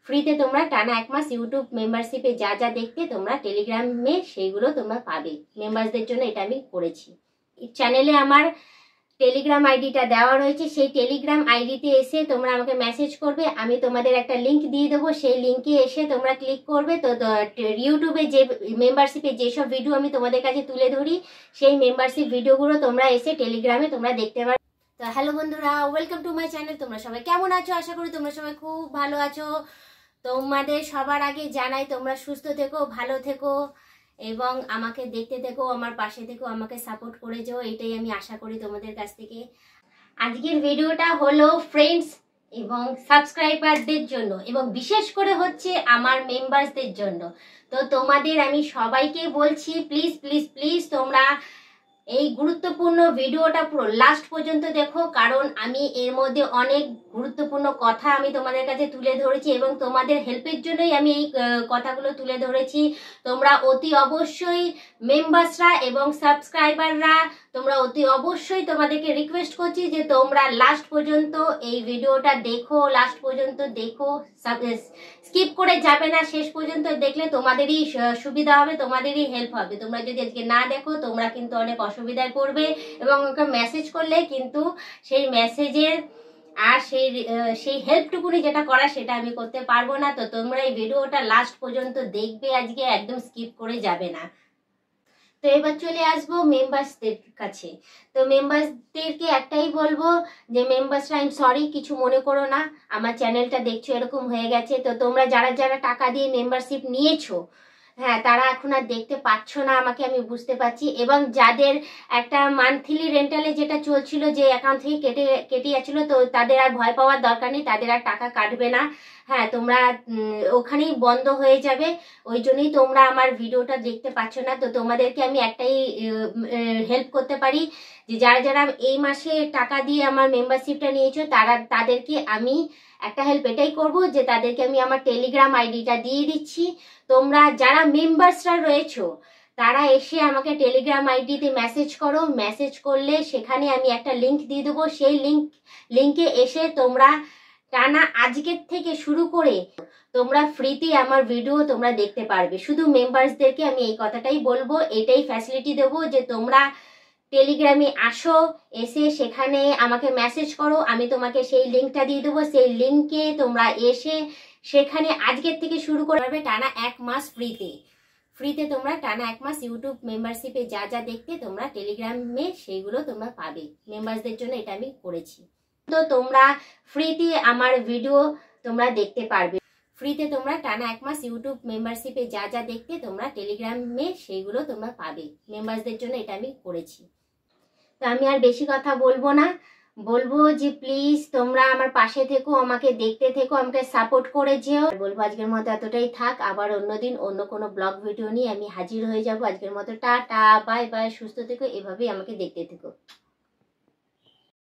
ফ্রিতে তোমরা টানা 1 মাস ইউটিউব মেম্বারশিপে যা যা দেখতে তোমরা টেলিগ্রামে সেইগুলো তোমরা পাবে। মেম্বারসদের জন্য এটা আমি করেছি। চ্যানেলে আমার টেলিগ্রাম আইডিটা দেওয়া রয়েছে, সেই টেলিগ্রাম আইডিতে এসে তোমরা আমাকে মেসেজ করবে, আমি তোমাদের একটা লিঙ্ক দিয়ে দেবো, সেই লিঙ্কে এসে তোমরা ক্লিক করবে। তো ইউটিউবে যে মেম্বারশিপে যেসব ভিডিও আমি তোমাদের কাছে তুলে ধরি সেই মেম্বারশিপ ভিডিওগুলো তোমরা এসে টেলিগ্রামে তোমরা দেখতে পারো। তো হ্যালো বন্ধুরা, ওয়েলকাম টু মাই চ্যানেল। তোমরা সবাই কেমন আছো? আশা করি তোমরা সবাই খুব ভালো আছো। তোমাদের সবার আগে জানাই তোমরা সুস্থ থেকো, ভালো থেকো এবং আমাকে দেখতে থেকো, আমার পাশে থেকো, আমাকে সাপোর্ট করে যাও, এটাই আমি আশা করি তোমাদের কাছ থেকে। আজকের ভিডিওটা হলো ফ্রেন্ডস এবং সাবস্ক্রাইবারদের জন্য এবং বিশেষ করে হচ্ছে আমার মেম্বারসদের জন্য। তো তোমাদের আমি সবাইকে বলছি প্লিজ প্লিজ প্লিজ তোমরা এই গুরুত্বপূর্ণ ভিডিওটা পুরো লাস্ট পর্যন্ত দেখো, কারণ আমি এর মধ্যে অনেক গুরুত্বপূর্ণ কথা আমি তোমাদের কাছে তুলে ধরেছি এবং তোমাদের হেল্পের জন্যই আমি এই কথাগুলো তুলে ধরেছি। তোমরা অতি অবশ্যই মেম্বার্সরা এবং সাবস্ক্রাইবাররা তোমরা অতি অবশ্যই তোমাদেরকে রিকোয়েস্ট করছি যে তোমরা লাস্ট পর্যন্ত এই ভিডিওটা দেখো, লাস্ট পর্যন্ত দেখো, স্কিপ করে যাবে না। শেষ পর্যন্ত দেখলে তোমাদেরই সুবিধা হবে, তোমাদেরই হেল্প হবে। তোমরা যদি আজকে না দেখো তোমরা কিন্তু অনেক অসুবিধায় পড়বে এবং ওকে মেসেজ করলে কিন্তু সেই মেসেজের আর সেই হেল্পটুকুনি যেটা করা সেটা আমি করতে পারবো না। তো তোমরা এই ভিডিওটা লাস্ট পর্যন্ত দেখবে, আজকে একদম স্কিপ করে যাবে না। তো এবার চলে আসবো মেম্বার্সদের কাছে। তো মেম্বার্সদেরকে একটাই বলবো যে মেম্বার্সরা, আই এম সরি, কিছু মনে করো না, আমার চ্যানেলটা দেখছো এরকম হয়ে গেছে। তো তোমরা যারা যারা টাকা দিয়ে মেম্বারশিপ নিয়েছো, হ্যাঁ, তারা এখন আর দেখতে পাচ্ছ না আমাকে, আমি বুঝতে পারছি। এবং যাদের একটা মান্থলি রেন্টালে যেটা চলছিল, যে অ্যাকাউন্ট থেকে কেটে যাচ্ছিল, তো তাদের আর ভয় পাওয়ার দরকার নেই, তাদের আর টাকা কাটবে না। হ্যাঁ, তোমরা ওখানেই বন্ধ হয়ে যাবে, ওই জন্যই তোমরা আমার ভিডিওটা দেখতে পাচ্ছ না। তো তোমাদেরকে আমি একটাই হেল্প করতে পারি যে যারা যারা এই মাসে টাকা দিয়ে আমার মেম্বারশিপটা নিয়েছো তাদেরকে আমি একটা হেল্প এটাই করব যে তাদেরকে আমি আমার টেলিগ্রাম আইডিটা দিয়ে দিচ্ছি। তোমরা যারা মেম্বার্সরা রয়েছো তারা এসে আমাকে টেলিগ্রাম আইডিতে মেসেজ করো, মেসেজ করলে সেখানে আমি একটা লিঙ্ক দিয়ে দেবো, সেই লিঙ্কে এসে তোমরা টানা আজকের থেকে শুরু করে তোমরা ফ্রিতে আমার ভিডিও তোমরা দেখতে পারবে। শুধু মেম্বার্সদেরকে আমি এই কথাটাই বলবো, এটাই ফ্যাসিলিটি দেবো যে তোমরা টেলিগ্রামে আসো, এসে সেখানে আমাকে মেসেজ করো, আমি তোমাকে সেই লিঙ্কটা দিয়ে দেবো, সেই লিঙ্কে তোমরা এসে সেখানে আজকের থেকে শুরু করবে টানা 1 মাস ফ্রিতে তোমরা টানা 1 মাস ইউটিউব মেম্বারশিপে যা যা দেখতে তোমরা টেলিগ্রামে সেইগুলো তোমরা পাবে। মেম্বার্সদের জন্য এটা আমি করেছি। তো তোমরা ফ্রিতে আমার ভিডিও তোমরা দেখতে পারবে। ফ্রিতে তোমরা টানা 1 মাস ইউটিউব মেম্বারশিপে যা যা দেখতে তোমরা টেলিগ্রামে সেইগুলো তোমরা পাবে। মেম্বার্সদের জন্য এটা আমি করেছি। তো আমি আর বেশি কথা বলবো না, বলবো যে প্লিজ তোমরা আমার পাশে থেকো, আমাকে দেখতে থেকো, আমাকে সাপোর্ট করে যেও। বলবো আজকের মতো এতটাই থাক, আবার অন্যদিন অন্য কোনো ব্লগ ভিডিও নিয়ে আমি হাজির হয়ে যাব। আজকের মতো টাটা, বাই বাই, সুস্থ থেকো, এভাবেই আমাকে দেখতে থেকো।